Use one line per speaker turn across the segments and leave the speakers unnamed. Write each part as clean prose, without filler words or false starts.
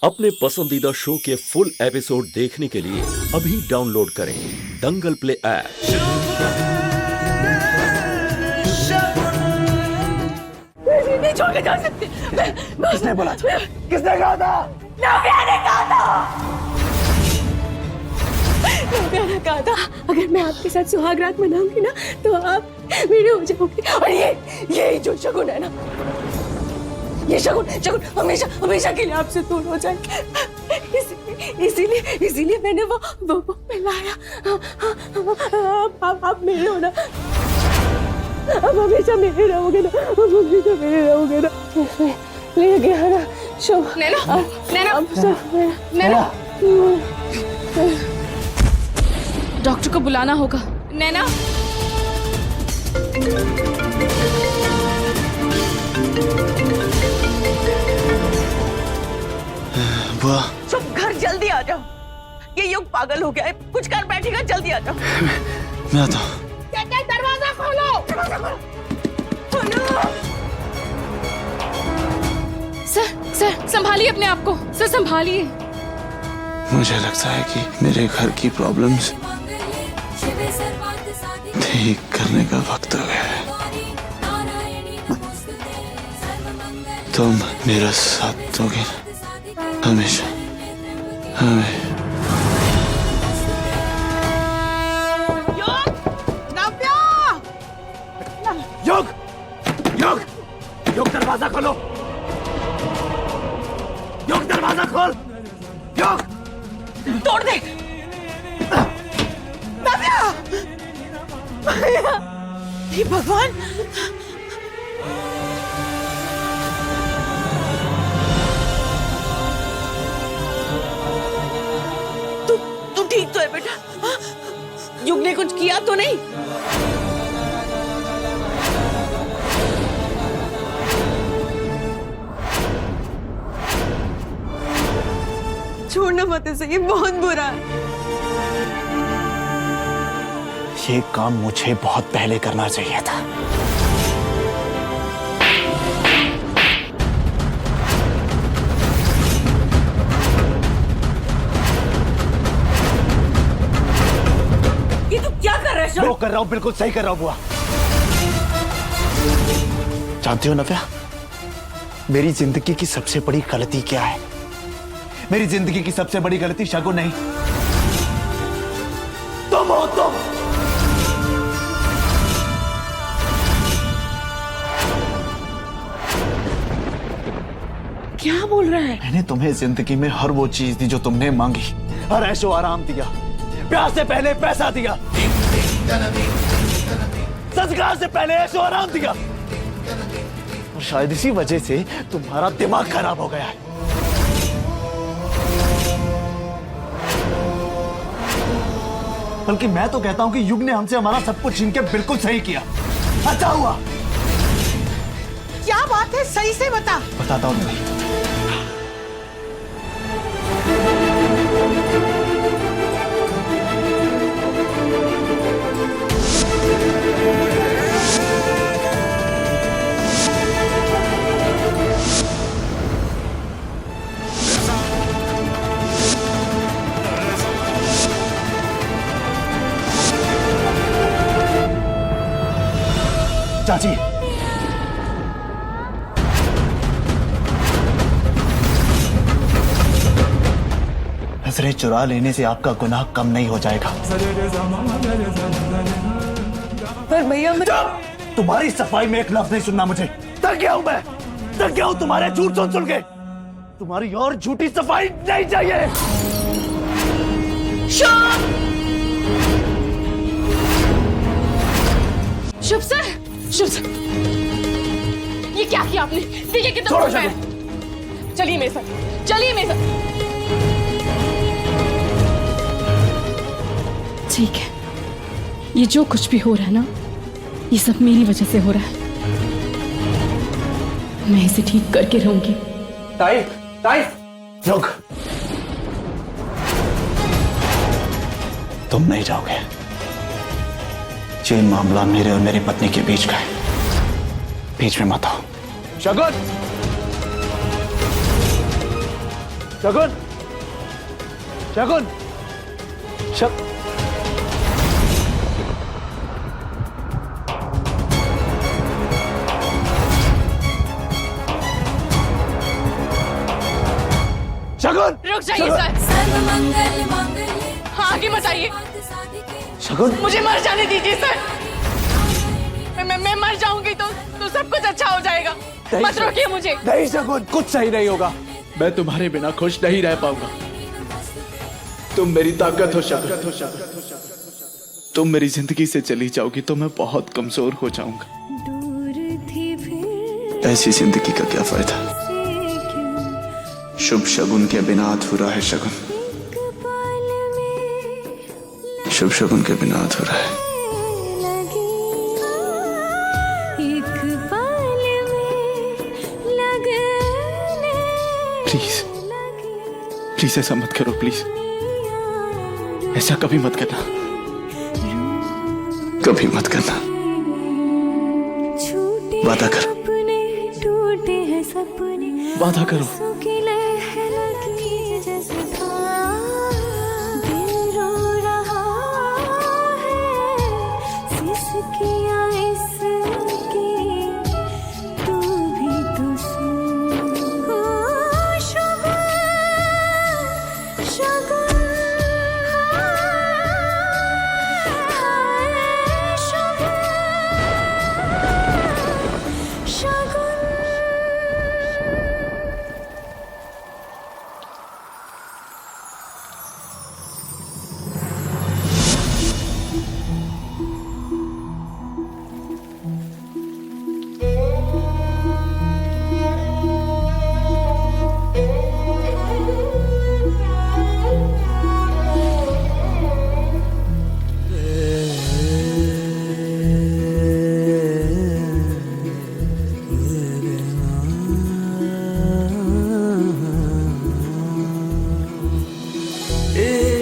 अपने पसंदीदा शो के फुल एपिसोड देखने के लिए अभी डाउनलोड करें दंगल प्ले ऐप।
नहीं छोड़ के जा सकती।
किसने बोला था? किसने कहा था?
नव्या ने कहा था। नव्या ने कहा था अगर मैं आपके साथ सुहाग रात मनाऊंगी ना तो आप मेरे हो जाओगे। और ये जो शगुन है ना, ये शगुन हमेशा हमेशा के लिए आपसे दूर हो जाएंगे। इसीलिए मैंने वो मिलाया। आप मेरे हो ना, अब हमेशा मेरे रहोगे ना, हमेशा मेरे रहोगे ना। ले गया ना शो। नैना
डॉक्टर को बुलाना होगा। नैना
बुआ,
चुप, घर जल्दी आ जाओ। ये युग पागल हो गया है, कुछ कर बैठेगा, जल्दी आ जाओ।
मैं आता हूँ।
दरवाजा खोलो।
सर संभालिए अपने आप को। सर संभालिए।
मुझे लगता है कि मेरे घर की प्रॉब्लम्स ठीक करने का वक्त आ गया है। तुम मेरा साथ दोगे हमेशा, हमेशा।
योग दरवाजा खोलो। योग दरवाजा खोल। योग
तोड़ दे। नव्या! हे भगवान! तू ठीक तो है बेटा? हाँ? युग ने कुछ किया तो नहीं? छोड़ना मत इसे, ये बहुत बुरा है।
ये काम मुझे बहुत पहले करना चाहिए था।
ये तू क्या कर रहा है?
जो कर रहा हूँ बिल्कुल सही कर रहा हूँ बुआ। जानती हो नव्या, मेरी जिंदगी की सबसे बड़ी गलती क्या है? मेरी जिंदगी की सबसे बड़ी गलती शगुन नहीं, तुम हो। तुम
क्या बोल रहा है?
मैंने तुम्हें जिंदगी में हर वो चीज दी जो तुमने मांगी, हर ऐशो आराम दिया, प्यार से पहले पैसा दिया, संस्कार से पहले ऐशो आराम दिया, और शायद इसी वजह से तुम्हारा दिमाग खराब हो गया है। बल्कि मैं तो कहता हूं कि युग ने हमसे हमारा सब कुछ छीन के बिल्कुल सही किया। अच्छा हुआ।
क्या बात है, सही से बता।
बताता हूं तुम्हें। चाची, नजरें चुरा लेने से आपका गुनाह कम नहीं हो जाएगा।
पर भैया मैं...
तुम्हारी सफाई में एक लफ्ज नहीं सुनना मुझे। थक गया हूं मैं, थक गया हूं तुम्हारे झूठ सुन के। तुम्हारी और झूठी सफाई नहीं चाहिए।
शुभ सर, शुभ सर, ये क्या किया आपने? देखिए कितना
छोड़ो
है। चलिए मेरे साथ, चलिए मेरे साथ। ठीक है, ये जो कुछ भी हो रहा है ना, ये सब मेरी वजह से हो रहा है। मैं इसे ठीक करके रहूंगी।
ताई, रुक। तुम नहीं जाओगे। ये मामला मेरे और मेरी पत्नी के बीच का है, बीच में मत आओ। शगुन, शगुन, शगुन, शगुन,
रुक जाइए सर।
सर्वमंगल मांगल्ये
हाँ, आगे मत आइए।
शगुन,
मुझे मर जाने दीजिए सर। मैं मर जाऊंगी तो सब कुछ अच्छा हो जाएगा। मत रोकिए मुझे।
नहीं शगुन, कुछ सही नहीं होगा।
मैं तुम्हारे बिना खुश नहीं रह पाऊंगा। तुम मेरी ताकत हो शगुन। तुम मेरी जिंदगी से चली जाओगी तो मैं बहुत कमजोर हो जाऊंगा। ऐसी जिंदगी का क्या फायदा? शुभ शगुन के बिना अधूरा है शगुन। शुभ शगुन के बिना अधूरा है। प्लीज प्लीज ऐसा मत करो, प्लीज ऐसा कभी मत करना, कभी मत करना। वादा करो, वादा करो।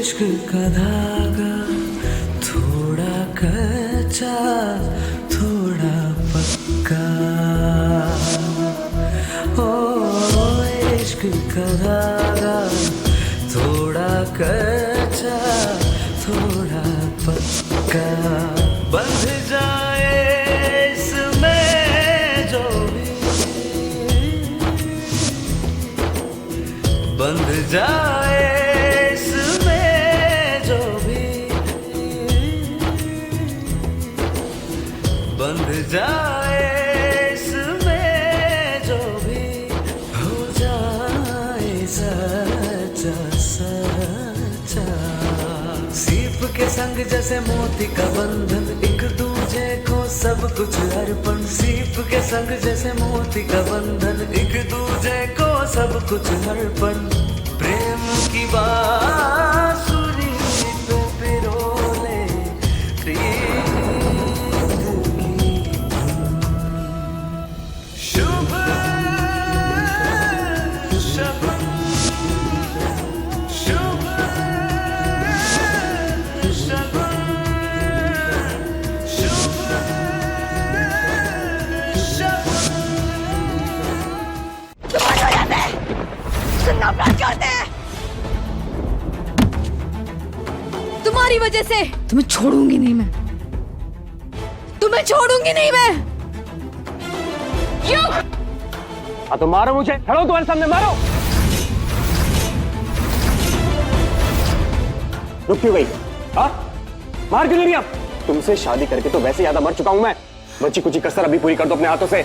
इश्क का धागा थोड़ा कच्चा थोड़ा पक्का, ओ इश्क का धागा थोड़ा कच्चा थोड़ा पक्का, बंध जाए इसमें जो भी, बंध जाए बंध जाए इसमें जो भी, हो जाए सच्चा सच्चा। सीप के संग जैसे मोती का बंधन, एक दूजे को सब कुछ अर्पण। सीप के संग जैसे मोती का बंधन, एक दूजे को सब कुछ अर्पण। प्रेम की बांसुरी पे पिरोले
तुम्हारी वजह से तुम्हें छोड़ूंगी नहीं मैं, तुम्हें छोड़ूंगी नहीं मैं।
हाँ तो मारो मुझे, खड़ो तुम्हारे सामने मारो। रुक क्यों गई? हाँ मार क्यों नहीं रही? अब तुमसे शादी करके तो वैसे ज्यादा मर चुका हूं मैं। बची कुची कसर अभी पूरी कर दो अपने हाथों से।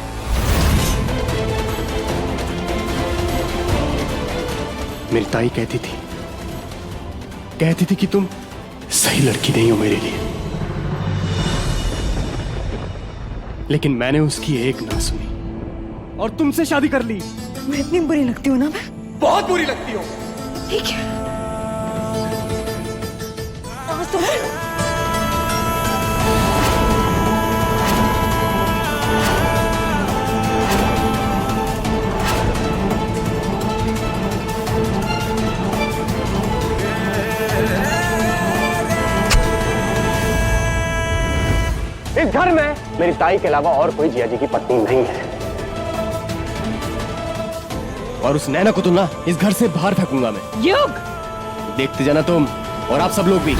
मेरी ताई कहती थी कि तुम सही लड़की नहीं हो मेरे लिए, लेकिन मैंने उसकी एक ना सुनी और तुमसे शादी कर ली।
मैं इतनी बुरी लगती हूँ ना? मैं
बहुत बुरी लगती हो।
ठीक है, आज तो
इस घर में मेरी ताई के अलावा और कोई जिया जी की पत्नी नहीं है। और उस नैना को तो ना इस घर से बाहर फेंकूंगा मैं।
युग,
देखते जाना तुम और आप सब लोग भी।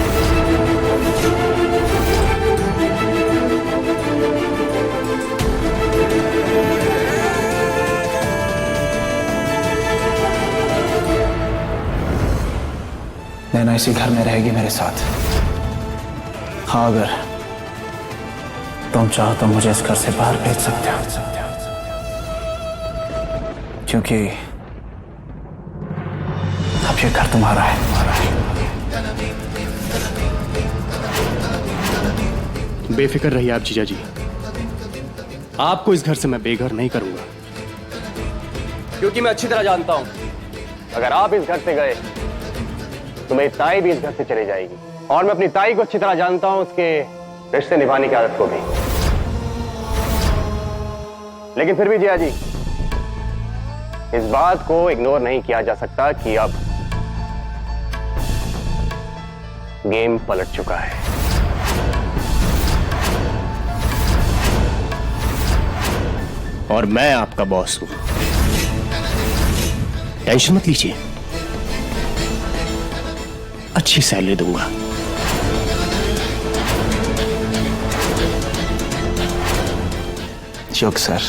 नैना इसी घर में रहेगी मेरे साथ। हाँ, अगर तुम चाहो तो मुझे इस घर से बाहर भेज सकते हो, क्योंकि अब ये घर तुम्हारा है।
बेफिक्र रहिए आप जीजा जी, आपको इस घर से मैं बेघर नहीं करूंगा, क्योंकि मैं अच्छी तरह जानता हूं अगर आप इस घर से गए तो मेरी ताई भी इस घर से चली जाएगी, और मैं अपनी ताई को अच्छी तरह जानता हूं, उसके रिश्ते निभाने की आदत को भी। लेकिन फिर भी जिया जी, इस बात को इग्नोर नहीं किया जा सकता कि अब गेम पलट चुका है। और मैं आपका बॉस हूं, टेंशन मत लीजिए, अच्छी सैलरी दूंगा।
योग सर,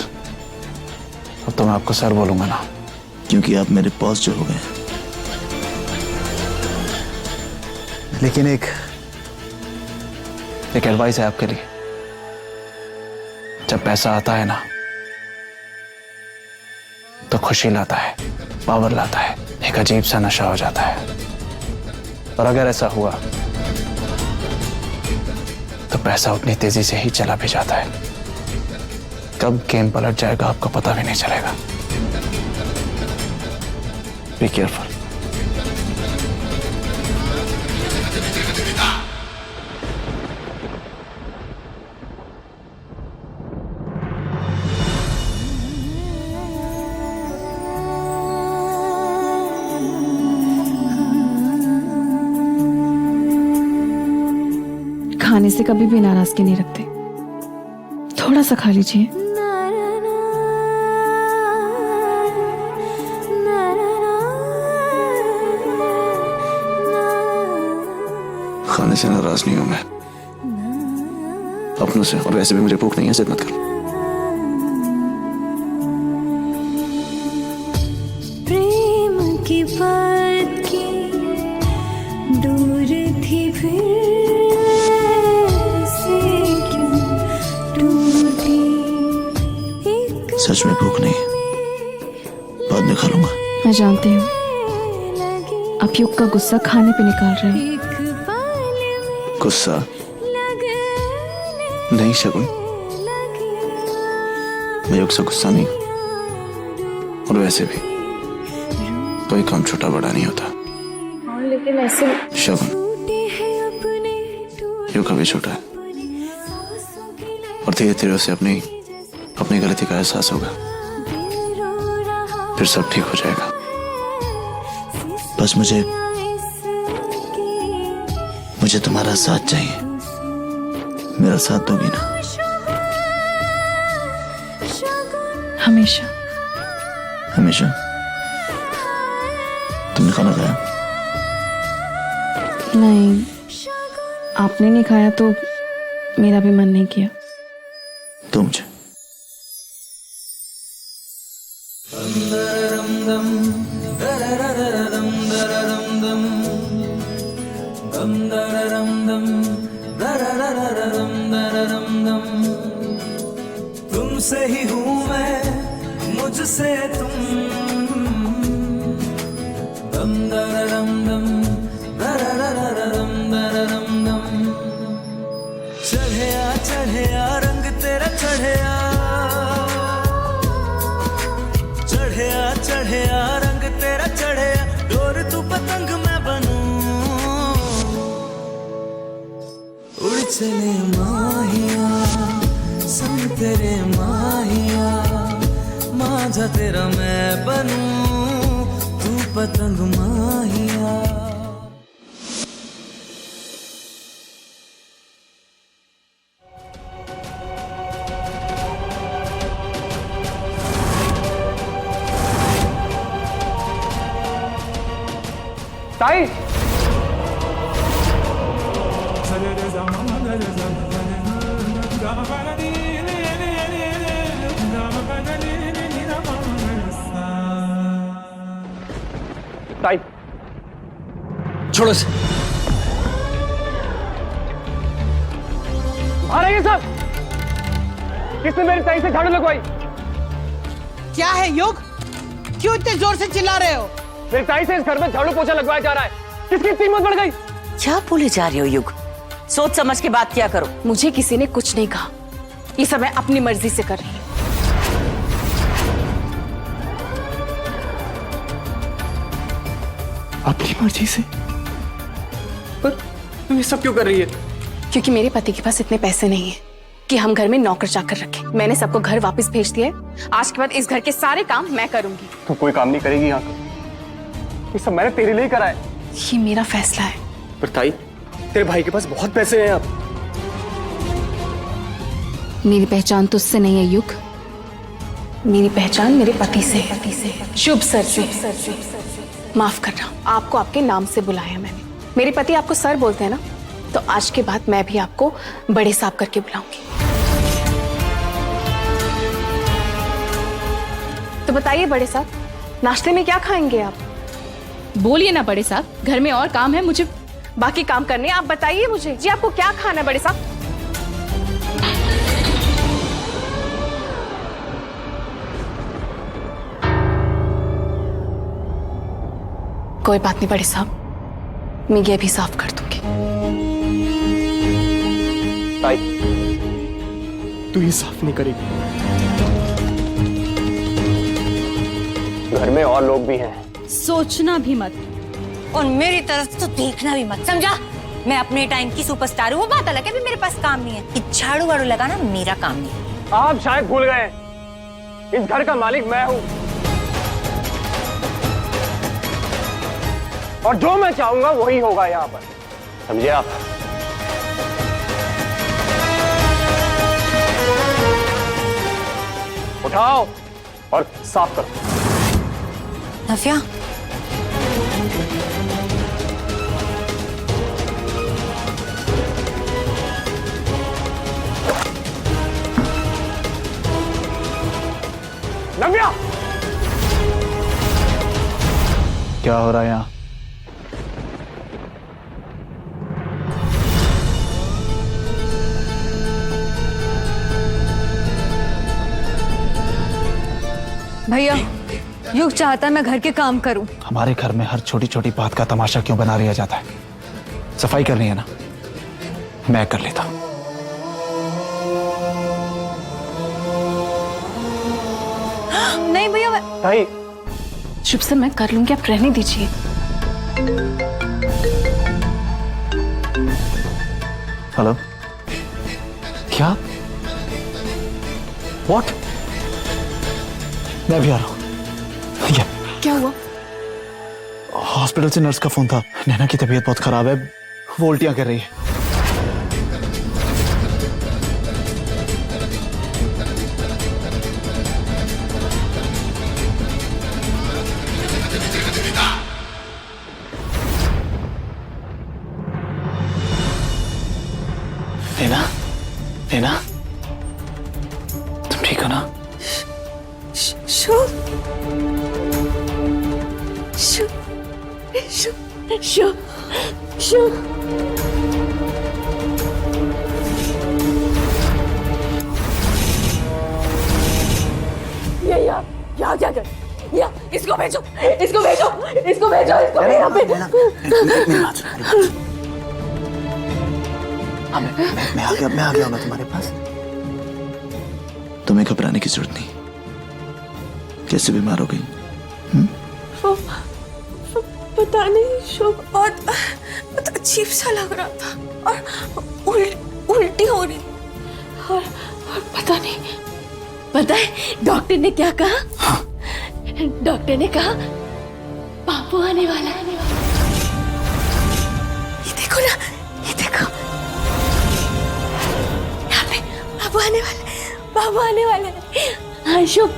अब तो मैं आपको सर बोलूंगा ना,
क्योंकि आप मेरे बॉस जो हो गए।
लेकिन एक एडवाइस है आपके लिए। जब पैसा आता है ना तो खुशी लाता है, पावर लाता है, एक अजीब सा नशा हो जाता है। और अगर ऐसा हुआ तो पैसा उतनी तेजी से ही चला भी जाता है, कब गेम पलट जाएगा आपको पता भी नहीं चलेगा। Be careful.
खाने से कभी भी नाराजगी नहीं रखते, थोड़ा सा खा लीजिए।
खाने से नाराज नहीं हूं मैं, अपनों से, और वैसे भी मुझे भूख नहीं है, जिद मत कर।
प्रेम की बात की दूर थी, फिर से क्यों टूटी।
सच में भूख नहीं है, बाद में खा लूंगा।
मैं जानती हूँ आप युग का गुस्सा खाने पे निकाल रहे हैं।
गुस्सा नहीं शगुन, मैं योग से गुस्सा नहीं, और वैसे भी कोई काम छोटा बड़ा नहीं होता।
लेकिन ऐसे
शगुन, योग कभी छोटा है, और धीरे धीरे उसे अपनी गलती का एहसास होगा, फिर सब ठीक हो जाएगा।
बस मुझे तुम्हारा साथ चाहिए, मेरा साथ दोगी ना?
हमेशा।
हमेशा? तुमने खाना खाया?
नहीं, आपने नहीं खाया तो मेरा भी मन नहीं किया।
तो मुझे
तुमसे ही हूँ मैं, मुझसे तुम, दम दरदम दम दरदम दरदम दम। चढ़े आ रंग तेरा चढ़े आ रंग तेरा चढ़े आ, डोर तू पतंग मैं बनूं, उड़ चले माहिया संग तेरे माहिया, माझा तेरा मैं बनूं, तू पतंग माहिया।
ताई ताई
छोड़ो इसे।
आ रही है सब। किसने मेरी ताई से झाड़ू लगवाई?
क्या है युग? क्यों इतने जोर से चिल्ला रहे हो?
मेरी ताई से इस घर में झाड़ू पोछा लगवाया जा रहा है। किसकी इतनी हिम्मत बढ़ गई?
क्या बोले जा रहे हो युग? सोच समझ के बात किया करो।
मुझे किसी ने कुछ नहीं कहा, ये सब मैं अपनी मर्जी से कर रही हूँ।
अपनी मर्जी से? पर तुम ये सब क्यों कर रही है?
क्योंकि मेरे पति के पास इतने पैसे नहीं है कि हम घर में नौकर चाकर रखें। मैंने सबको घर वापस भेज दिया है। आज के बाद इस घर के सारे काम मैं करूंगी।
तू कोई काम नहीं करेगी यहाँ का। ये सब मैंने तेरे लिए ही करा है।
ये मेरा फैसला है।
पर ताई, तेरे भाई के पास बहुत पैसे हैं अब।
मेरी पहचान तो उससे नहीं है युग, मेरी पहचान मेरे पति से है। शुभ सर से। माफ करना, आपको आपके नाम से बुलाया मैंने। मेरे पति आपको सर बोलते हैं ना, तो आज के बाद मैं भी आपको बड़े साहब करके बुलाऊंगी। तो बताइए बड़े साहब, नाश्ते में क्या खाएंगे आप? बोलिए ना बड़े साहब, घर में और काम है, मुझे बाकी काम करने। आप बताइए मुझे जी, आपको क्या खाना है बड़े साहब? कोई बात नहीं बड़े साहब, मैं ये भी साफ कर दूंगी।
ताई, तू ये साफ नहीं करेगी। घर में और लोग भी हैं।
सोचना भी मत और मेरी तरफ तो देखना भी मत, समझा? मैं अपने टाइम की सुपरस्टार हूँ। वो बात अलग है, अभी मेरे पास काम नहीं है। ये झाड़ू वाड़ू लगाना मेरा काम नहीं है।
आप शायद भूल गए, इस घर का मालिक मैं हूँ, और जो मैं चाहूंगा वही होगा यहाँ पर, समझे आप? उठाओ और साफ करो।
नव्या,
नव्या,
क्या हो रहा है यहाँ?
भैया, युग चाहता है मैं घर के काम करूं।
हमारे घर में हर छोटी छोटी बात का तमाशा क्यों बना लिया जाता है? सफाई करनी है ना, मैं कर लेता हूं।
नहीं भैया,
ताई,
शुभ सर मैं कर लूंगी, आप रहने दीजिए।
हेलो, क्या? व्हाट? मैं भी आ रहा हूँ।
क्या हुआ?
हॉस्पिटल से नर्स का फोन था, नैना की तबीयत बहुत खराब है, वो उल्टियां कर रही है। नैना, नैना, तुम ठीक हो ना?
यहाँ क्या कर? यहाँ, इसको भेजो, इसको भेजो, इसको भेजो, इसको यहाँ पे।
मैं आ गया ना तुम्हारे पास। तुम्हें घबराने की जरूरत नहीं। कैसे बीमार हो गई?
पता नहीं शुभ, बहुत अजीब सा लग रहा था और उल्टी हो रही, और पता नहीं, पता है डॉक्टर ने क्या कहा? हाँ। डॉक्टर ने कहा बाबू आने वाला है। ये देखो ना, ये देखो, यहाँ पे बाबू आने वाला है, बाबू आने वाला है। हाँ शुभ,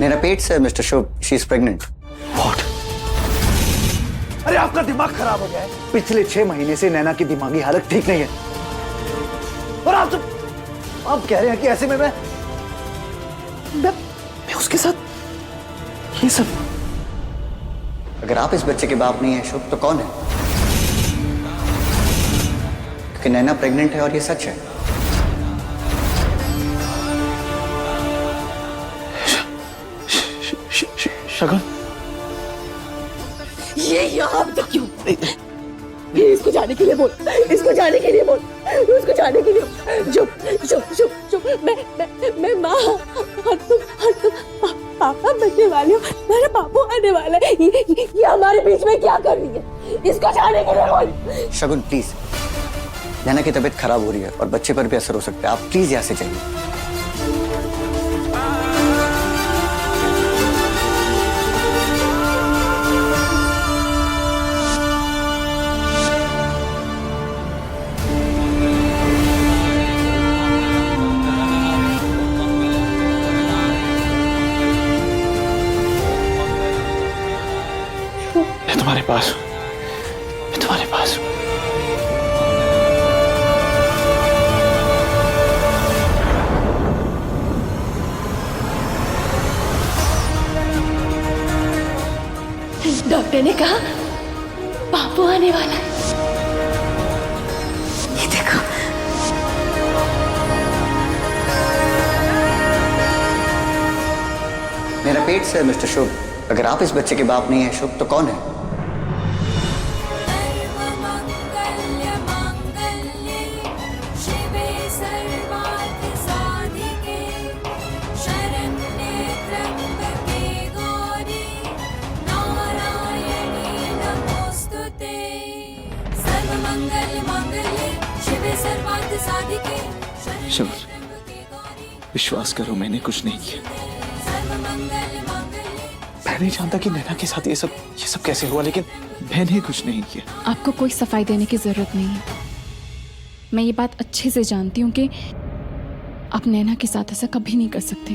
मेरा पेट से mister Shubh, she is pregnant.
अरे आपका दिमाग खराब हो गया है। पिछले 6 महीने से नैना की दिमागी हालत ठीक नहीं है और आप कह रहे हैं कि ऐसे में मैं उसके साथ ये सब।
अगर आप इस बच्चे के बाप नहीं है शुभ, तो कौन है? क्योंकि नैना प्रेग्नेंट है और ये सच है।
शगुन,
ये यहाँ तक क्यों? ये इसको जाने के लिए बोल, इसको जाने के लिए बोल, उसको जाने के लिए। चुप चुप चुप चुप। मैं माँ और तुम पापा बनने वाले हो। मेरा बापू आने वाला है। ये हमारे बीच में क्या कर रही है? इसको जाने के लिए बोल।
शगुन प्लीज, नैना की तबीयत खराब हो रही है और बच्चे पर भी असर हो सकता है। आप प्लीज यहाँ से जाइए।
तुम्हारे पास, मैं तुम्हारे पास हूं।
डॉक्टर ने कहा बापू आने वाला है। ये देखो।
मेरा पेट से मिस्टर शुभ, अगर आप इस बच्चे के बाप नहीं है शुभ, तो कौन है?
शुभ, विश्वास करो मैंने कुछ नहीं किया। मैं नहीं जानता कि नैना के साथ ये सब कैसे हुआ, लेकिन मैंने कुछ नहीं किया।
आपको कोई सफाई देने की जरूरत नहीं है। मैं ये बात अच्छे से जानती हूँ कि आप नैना के साथ ऐसा कभी नहीं कर सकते।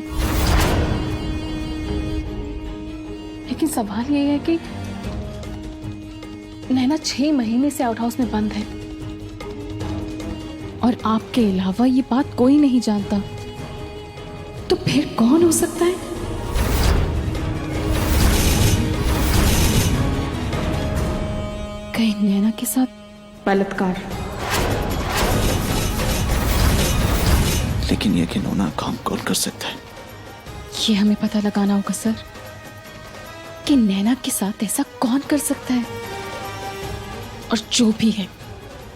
लेकिन सवाल ये है कि नैना 6 महीने से आउट हाउस में बंद है और आपके अलावा ये बात कोई नहीं जानता। तो फिर कौन हो सकता है? कहीं नैना के साथ बलात्कार।
लेकिन ये घिनौना काम कौन कर सकता है?
ये हमें पता लगाना होगा सर, कि नैना के साथ ऐसा कौन कर सकता है, और जो भी है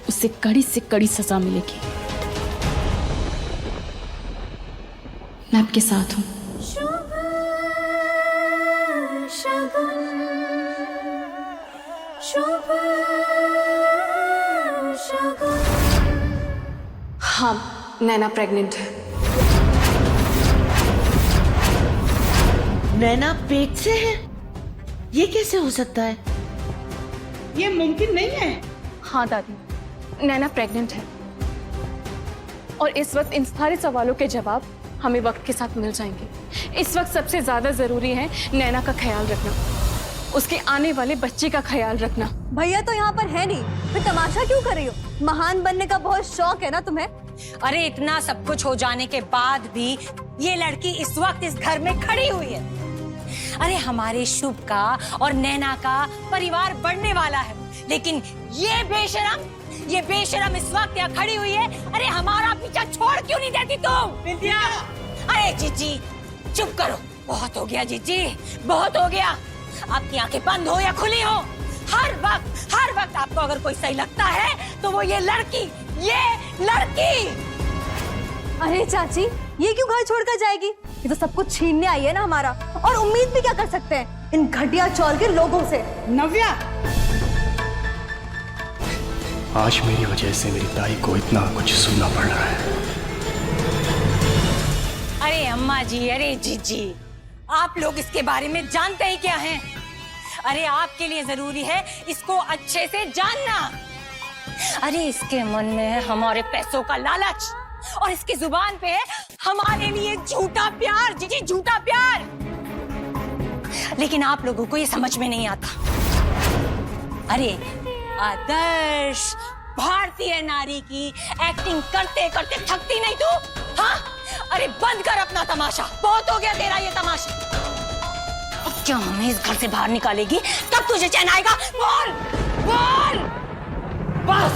उसे कड़ी से कड़ी सजा मिलेगी। मैं आपके साथ हूं। हाँ, नैना प्रेग्नेंट है।
नैना पेट से है? ये कैसे हो सकता है? ये मुमकिन नहीं है।
हाँ दादी, नैना प्रेग्नेंट है और इस वक्त इन सारे सवालों के जवाब हमें वक्त के साथ मिल जाएंगे। इस वक्त सबसे ज्यादा जरूरी है नैना का ख्याल रखना, उसके आने वाले बच्चे का ख्याल रखना।
भैया तो यहाँ पर है नहीं, फिर तमाशा क्यों कर रही हो? महान बनने का बहुत शौक है ना तुम्हें? अरे इतना सब कुछ हो जाने के बाद भी ये लड़की इस वक्त इस घर में खड़ी हुई है। अरे हमारे शुभ का और नैना का परिवार बढ़ने वाला है, लेकिन ये बेशरम इस वक्त यहाँ खड़ी हुई है। अरे हमारा पीछा छोड़ क्यों नहीं देती तुम? विद्या! अरे जीजी चुप करो, बहुत हो गया जीजी, बहुत हो गया। आपकी आंखें बंद हो या खुली हो, हर वक्त आपको अगर कोई सही लगता है तो वो ये लड़की। अरे चाची, ये क्यों घर छोड़कर जाएगी? ये तो सब कुछ छीनने आई है ना हमारा, और उम्मीद भी क्या कर सकते हैं इन घटिया चौल के लोगों से।
नव्या,
आज मेरी वजह से मेरी ताई को इतना कुछ सुनना पड़ रहा है।
अरे अम्मा जी, अरे जीजी, आप लोग इसके बारे में जानते ही क्या हैं? अरे आपके लिए जरूरी है इसको अच्छे से जानना। अरे इसके मन में है हमारे पैसों का लालच, और इसकी जुबान पे है हमारे लिए झूठा प्यार। जीजी झूठा प्यार। लेकिन आप लोगों को ये समझ में नहीं आता। अरे आदर्श भारतीय नारी की एक्टिंग करते करते थकती नहीं तू? हाँ, अरे बंद कर अपना तमाशा, बहुत हो गया तेरा ये तमाशा। अब क्या हमें इस घर से बाहर निकालेगी तब तुझे चैन आएगा? बोल बोल बस।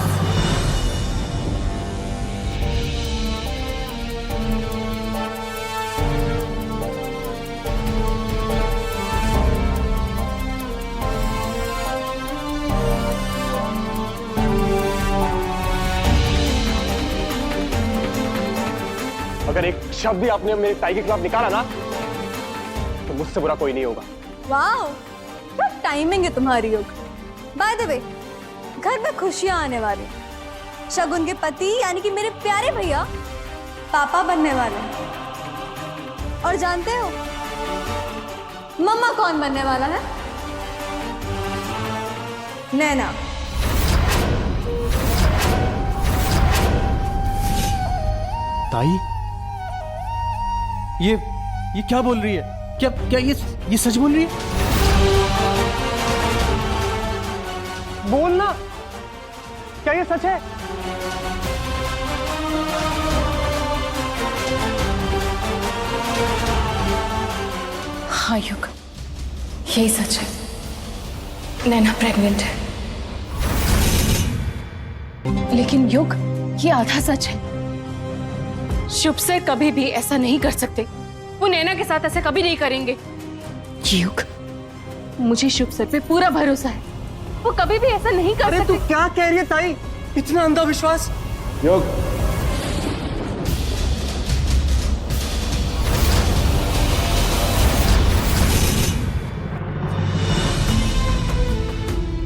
अगर एक शब्द भी आपने मेरे ताई के खिलाफ निकाला ना तो मुझसे बुरा कोई नहीं होगा।
वाह, क्या टाइमिंग है तुम्हारी योग। बाय द वे, घर में खुशियां आने वाली। शगुन के पति यानी कि मेरे प्यारे भैया पापा बनने वाले हैं। और जानते हो मम्मा कौन बनने वाला है? नैना।
ताई, ये क्या बोल रही है? क्या ये सच बोल रही है? बोलना, क्या ये सच है?
हाँ युग, यही सच है। नैना प्रेग्नेंट है। लेकिन युग, ये आधा सच है। शुभ सर कभी भी ऐसा नहीं कर सकते। वो नैना के साथ ऐसा कभी नहीं करेंगे। युग, मुझे शुभ सर पे पूरा भरोसा है। वो कभी भी ऐसा नहीं कर सकते।
तू क्या कह रही है ताई? इतना अंधा विश्वास? योग,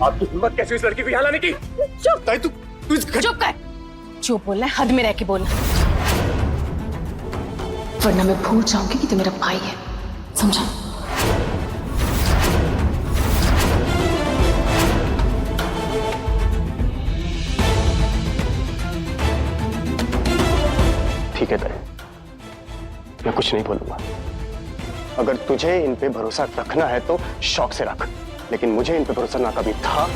आपकी हिम्मत कैसे इस लड़की को यहाँ लाने की?
चुप
ताई, तू इस घर...
चुप कर। जो बोलना है हद में रह के बोलना, वरना मैं भूल जाऊंगी कि तू मेरा भाई है। समझा?
ठीक है ताई, मैं कुछ नहीं बोलूंगा। अगर तुझे इन पे भरोसा रखना है तो शौक से रख, लेकिन मुझे इन पे भरोसा ना कभी था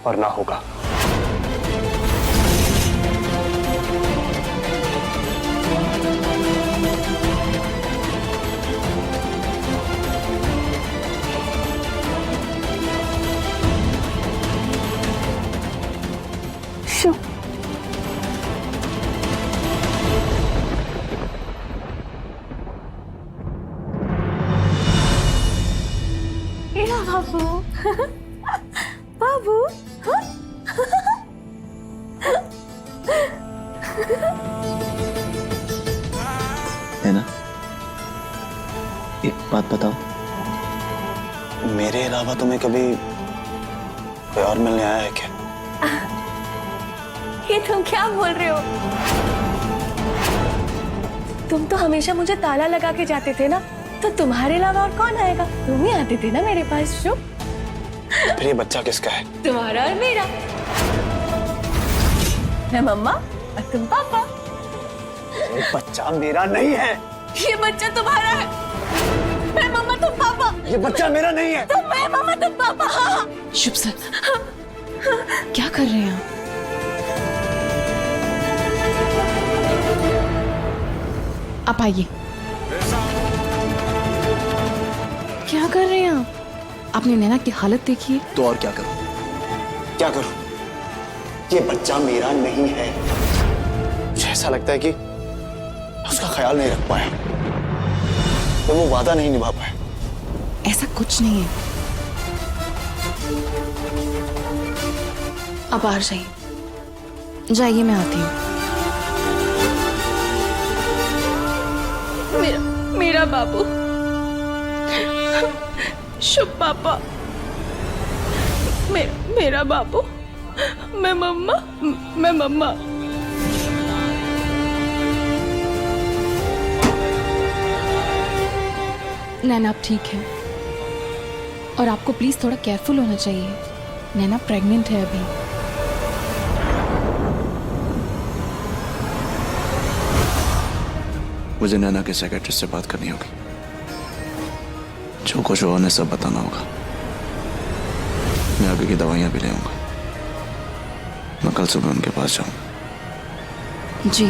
और ना होगा।
बाबू बाबू,
है ना? एक बात बताओ, मेरे अलावा तुम्हें कभी कोई और मिलने आया है क्या?
ये तुम क्या बोल रहे हो? तुम तो हमेशा मुझे ताला लगा के जाते थे ना, तो तुम्हारे अलावा और कौन आएगा? तुम ही आते थे ना मेरे पास। शुभ,
फिर ये बच्चा किसका है?
तुम्हारा और मेरा। मैं मम्मा और तुम पापा।
ये बच्चा मेरा नहीं है।
ये बच्चा तुम्हारा है। मैं मम्मा तुम पापा।
ये बच्चा मेरा नहीं है।
तुम मैं मम्मा तुम पापा। हाँ।
शुभ सर, क्या कर रहे हैं आप? आप आइए। क्या कर रहे हैं आप? आपने नैना की हालत देखी है।
तो और क्या करूं? क्या करूं? ये बच्चा मेरा नहीं है। मुझे ऐसा लगता है कि उसका ख्याल नहीं रख पाया, तो वो वादा नहीं निभा पाया।
ऐसा कुछ नहीं है। अब बाहर जाइए। जाइए, मैं आती हूँ।
मेरा बाबू, शुभ पापा, मेरा बाबू, मैं मम्मा।
नैना आप ठीक है, और आपको प्लीज थोड़ा केयरफुल होना चाहिए। नैना प्रेग्नेंट है अभी।
मुझे नैना के साइकियाट्रिस्ट से बात करनी होगी। जो कुछ हुआ उन्हें सब बताना होगा। मैं आगे की दवाइयां भी ले आऊंगा। मैं कल सुबह उनके पास जाऊंगा।
जी।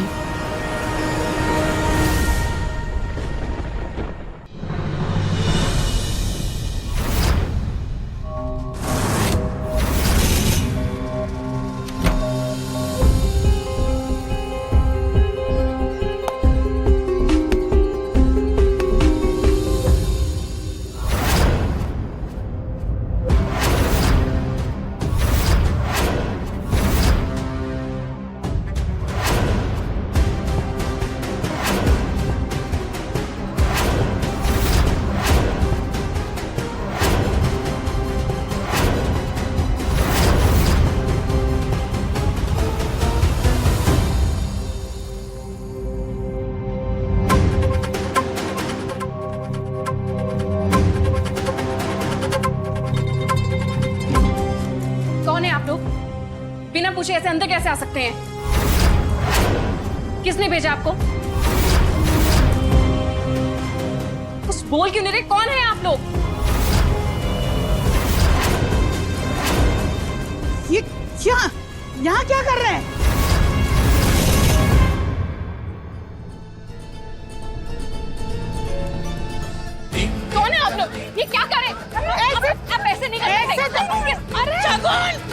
बिना पूछे ऐसे अंदर कैसे आ सकते हैं? किसने भेजा आपको? कुछ बोल क्यों नहीं रहे? कौन है आप लोग?
ये क्या? यहाँ क्या कर रहे हैं?
कौन है आप लोग? ये क्या कर रहे हैं? आप ऐसे नहीं कर सकते। अरे शगुन!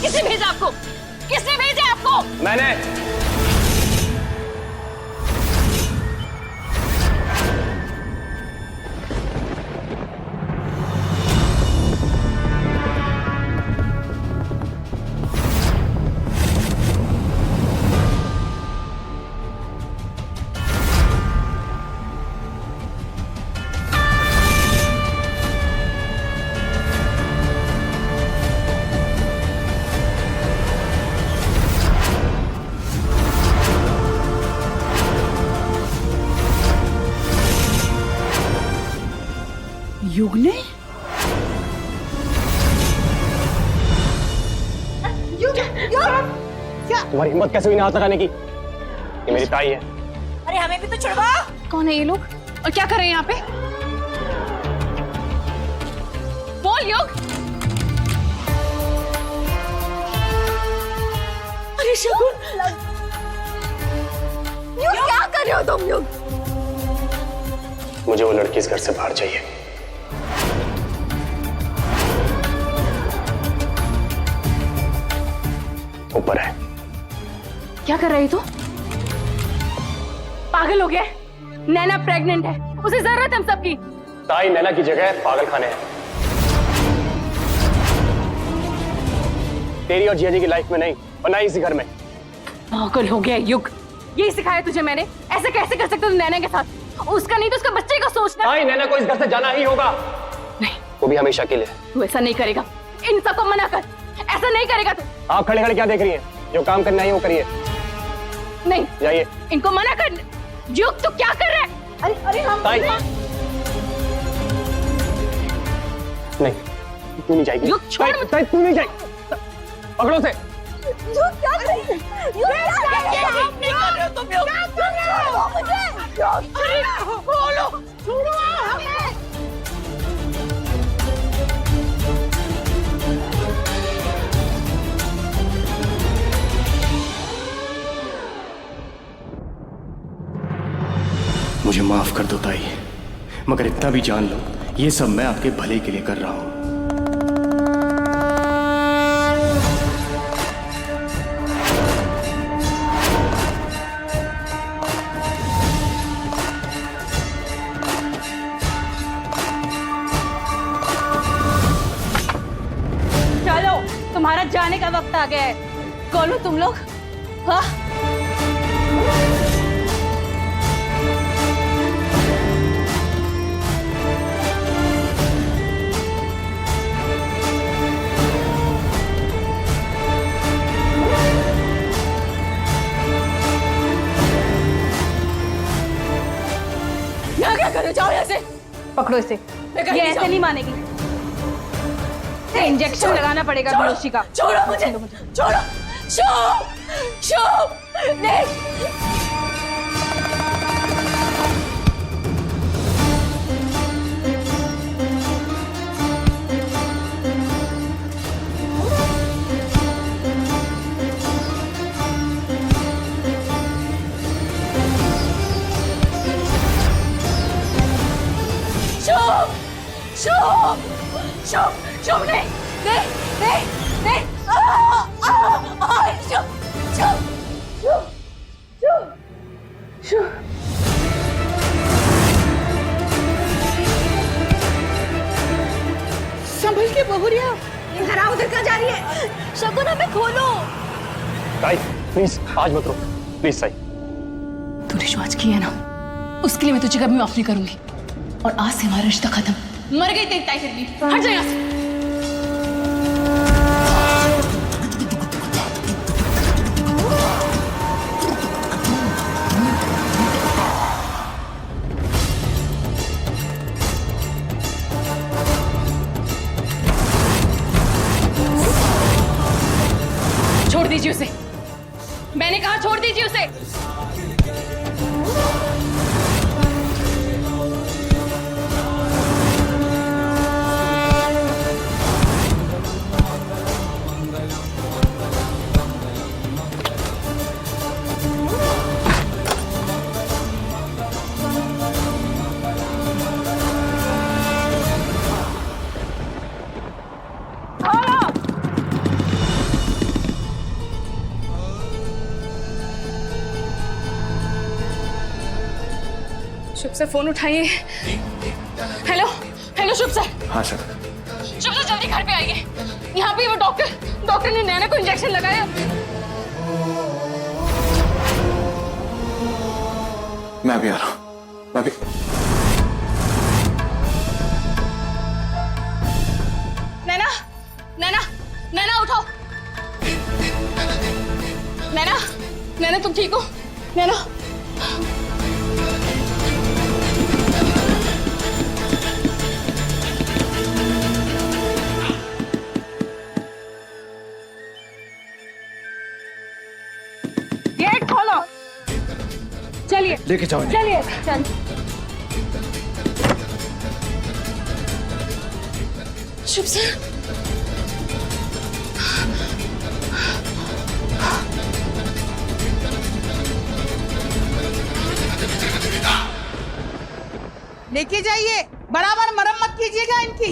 किसने भेजा आपको? किसने भेजा आपको?
मैंने।
युग ने? क्या?
तुम्हारी हिम्मत कैसे हुई ना हाथ लगाने की? ये मेरी ताई है।
अरे हमें भी तो छुड़वा।
कौन है ये लोग और क्या कर रहे हैं यहाँ पे? बोल युग।
अरे शगुन, युग क्या कर रहे हो तुम? युग,
मुझे वो लड़की इस घर से बाहर चाहिए। ऊपर है।
क्या कर रही तू? पागल हो गया? नैना प्रेग्नेंट है, उसे जरूरत है हम सबकी।
ताई नैना की जगह पागल खाने है। तेरी और जिया जी की लाइफ में नहीं, और ना ही इसी घर में।
पागल हो गया युग, यही सिखाया तुझे मैंने। ऐसे कैसे कर सकते तुम नैना के साथ? उसका नहीं तो उसका बच्चे का सोचना।
ताई नैना को इस घर से जाना ही होगा।
नहीं,
वो भी हमेशा के लिए।
तू ऐसा नहीं करेगा। इन सबको मना कर, ऐसा नहीं करेगा तू।
आप खड़े खड़े क्या देख रही हैं? जो काम करना है वो करिए।
नहीं,
जाइए।
इनको मना कर। युग तू क्या कर रहा है?
अरे हम
ताई नहीं, तू नहीं जाएगी।
युग छोड़ मुझे।
ताई तू नहीं जाएगी, पकड़ो से।
युग क्या कर रही है? युग क्या कर रही है? आप नहीं कर रहे हो तुम। युग क्या कर रहे हो? मुझे अरे बोलो, छोड़ो हमें।
मुझे माफ कर दो ताई, मगर इतना भी जान लो, ये सब मैं आपके भले के लिए कर रहा हूं।
चलो, तुम्हारा जाने का वक्त आ गया है। कौन हो तुम लोग? हाँ? पकड़ो इसे, ये ऐसे नहीं मानेगी, इंजेक्शन लगाना पड़ेगा बेहोशी का।
छोड़ो मुझे, छोड़ो। शुभ, शुभ, नहीं। शुभ, शुभ, शुभ, शुभ, नहीं, नहीं, नहीं, नहीं, शुभ, शुभ, शुभ, शुभ, शुभ।
संभल के बहुरिया,
हरा उधर कहाँ जा रही है? शगुन हमें खोलो।
साई प्लीज आज मत रो, प्लीज साई।
तूने जो आज किया ना, उसके लिए मैं तुझे कभी माफ नहीं करूंगी। और आज से हमारा रिश्ता खत्म। मर गई तेरी ताई भी, हट जा यहाँ से। छोड़ दीजिए उसे, मैंने कहा छोड़ दीजिए उसे। शुभ सर फोन उठाइए। हेलो, हेलो शुभ सर।
हाँ सर।
शुभ सर जल्दी घर पे आइए, यहाँ पे वो डॉक्टर ने नैना को इंजेक्शन लगाया।
मैं अभी आ रहा हूँ, मैं अभी।
नैना, नैना, नैना उठाओ। नैना, नैना तुम ठीक हो? नैना गेट खोलो, चलिए
लेके जाओ इन्हें।
चलिए चल। शुभ सर,
लेके जाइए, बराबर मरम्मत कीजिएगा इनकी।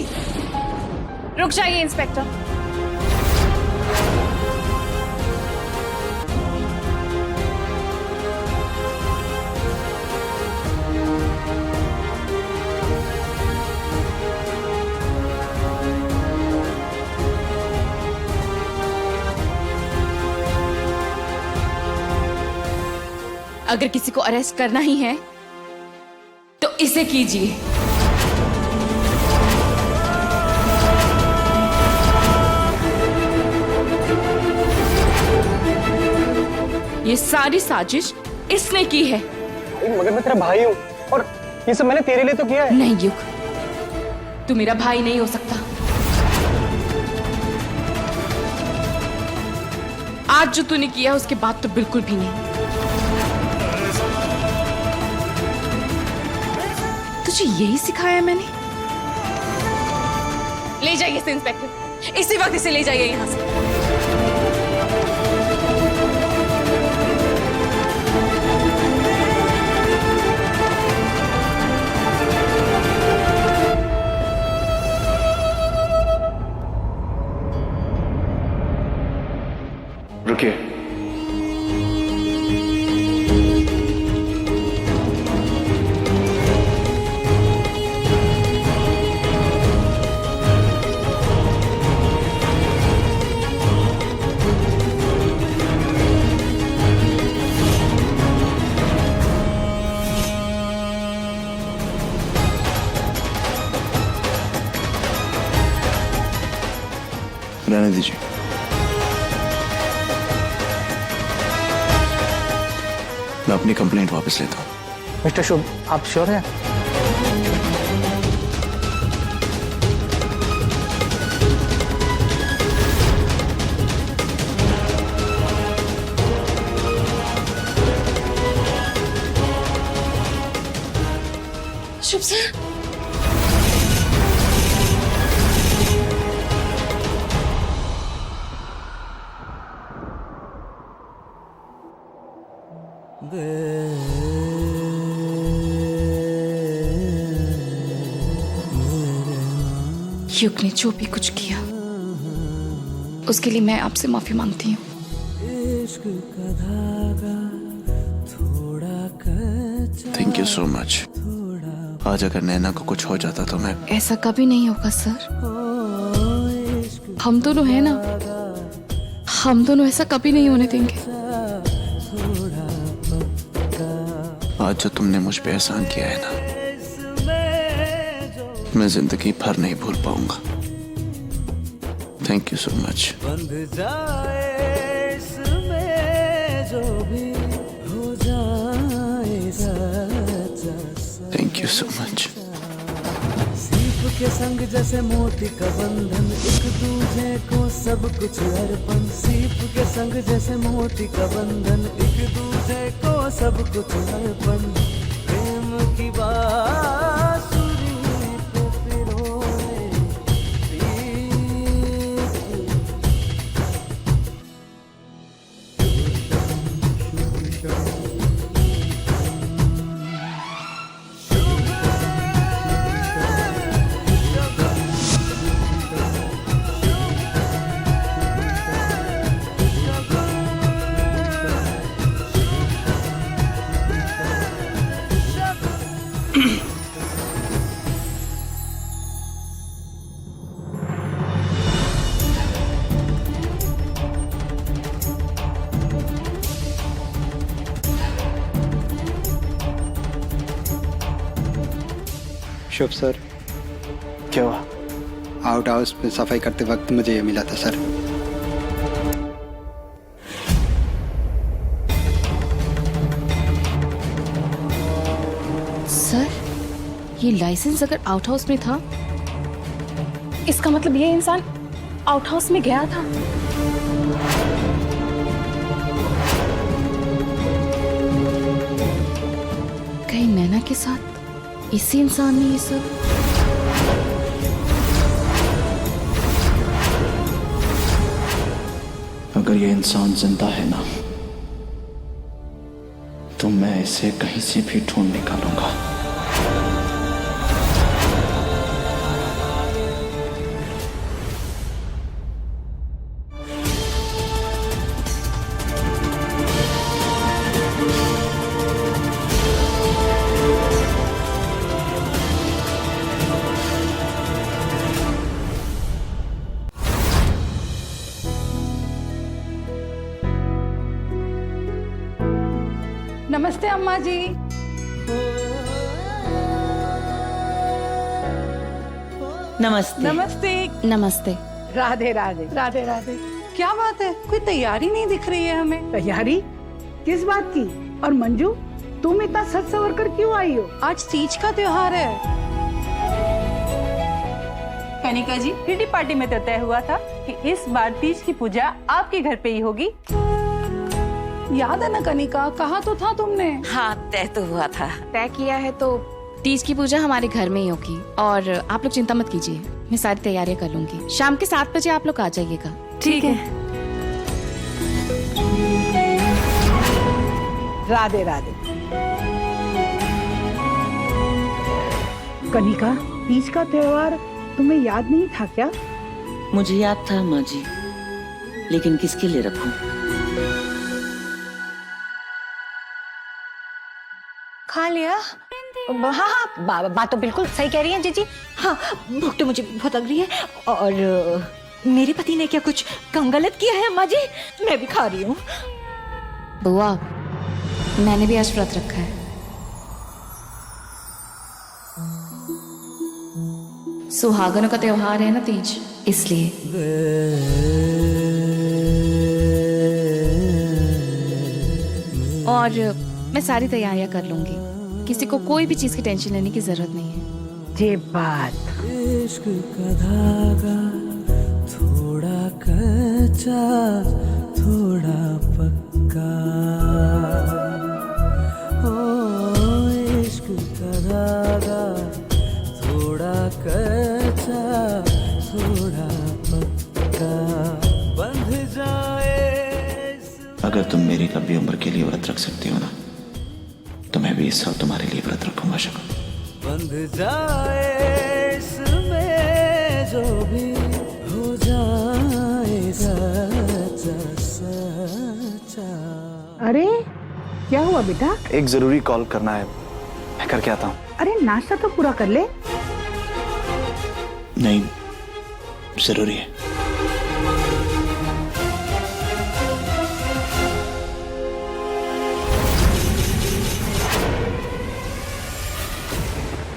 रुक जाइए इंस्पेक्टर। अगर किसी को अरेस्ट करना ही है तो इसे कीजिए। ये सारी साजिश इसने की है।
मगर मैं तेरा भाई हूँ और ये सब मैंने तेरे लिए तो किया है।
नहीं युग, तू मेरा भाई नहीं हो सकता। आज जो तूने किया उसके बाद तो बिल्कुल भी नहीं। तुझे यही सिखाया मैंने? ले जाइए इसे इंस्पेक्टर, इसी वक्त इसे ले जाइए यहां से।
रुकिए। रहने दीजिए। मैं अपनी कंप्लेंट वापस लेता हूँ।
मिस्टर शुभ, आप श्योर हैं?
शुभ सर।
युग ने जो भी कुछ किया उसके लिए मैं आपसे माफी मांगती हूँ।
Thank you so much. आज अगर नैना को कुछ हो जाता तो मैं...
ऐसा कभी नहीं होगा सर, हम दोनों हैं ना, हम दोनों ऐसा कभी नहीं होने देंगे।
आज जो तुमने मुझ पे एहसान किया है ना, मैं जिंदगी भर नहीं भूल पाऊंगा। Thank you so much.
बंध जाए इसमें जो भी हो जाए सच्चा।
Thank you so much.
सीप के संग जैसे मोती का बंधन, एक दूजे को सब कुछ अर्पण। सीप के संग जैसे मोती का बंधन, एक दूजे को सब कुछ अर्पण। प्रेम की बांसुरी पे पिरोए
शुभ सर।
क्या हुआ?
आउट हाउस में सफाई करते वक्त मुझे ये मिला था सर।
सर, ये लाइसेंस अगर आउट हाउस में था, इसका मतलब ये इंसान आउट हाउस में गया था। कहीं नैना के साथ इसी इंसान ने ये सब...
अगर ये इंसान जिंदा है ना, तो मैं इसे कहीं से भी ढूंढ निकालूंगा।
नमस्ते अम्मा जी।
नमस्ते।
नमस्ते।
नमस्ते।
राधे राधे। राधे राधे। क्या बात है, कोई तैयारी नहीं दिख रही है हमें। तैयारी किस बात की? और मंजू, तुम इतना सज सवर कर क्यों आई हो? आज तीज का त्योहार है।
कनिका जी, किटी पार्टी में तो तय हुआ था कि इस बार तीज की पूजा आपके घर पे ही होगी।
याद है ना कनिका, कहा तो था तुमने।
हाँ, तय तो हुआ था।
तय किया है तो तीज की पूजा हमारे घर में ही होगी। और आप लोग चिंता मत कीजिए, मैं सारी तैयारियां कर लूंगी। शाम के 7 बजे आप लोग आ जाइएगा।
ठीक है।
राधे राधे। कनिका, तीज का त्योहार तुम्हें याद नहीं था क्या?
मुझे याद था माँ जी, लेकिन किसके लिए रखूं?
खा लिया? हाँ, बात तो बिल्कुल सही कह रही हैं जीजी। हाँ, भूख तो मुझे बहुत लग रही है। और मेरे पति ने क्या कुछ कम गलत किया है अम्मा जी? मैं भी खा रही हूँ।
बुआ, मैंने भी आज व्रत रखा है। सुहागनों का त्योहार है ना तीज, इसलिए। और मैं सारी तैयारियां कर लूंगी, किसी को कोई भी चीज की टेंशन लेने की जरूरत नहीं है।
ये बात।
इश्क का धागा थोड़ा कच्चा थोड़ा पक्का, ओ इश्क का धागा
अगर तुम मेरी लंबी उम्र के लिए व्रत रख सकती हो ना, तो मैं भी इस साल तुम्हारे लिए व्रत रखूंगा शकुन।
बंध जाए इसमें जो भी हो जाए सच्चा सच्चा।
अरे क्या हुआ बेटा?
एक जरूरी कॉल करना है, मैं करके आता हूँ।
अरे नाश्ता तो पूरा कर ले।
नहीं, जरूरी है।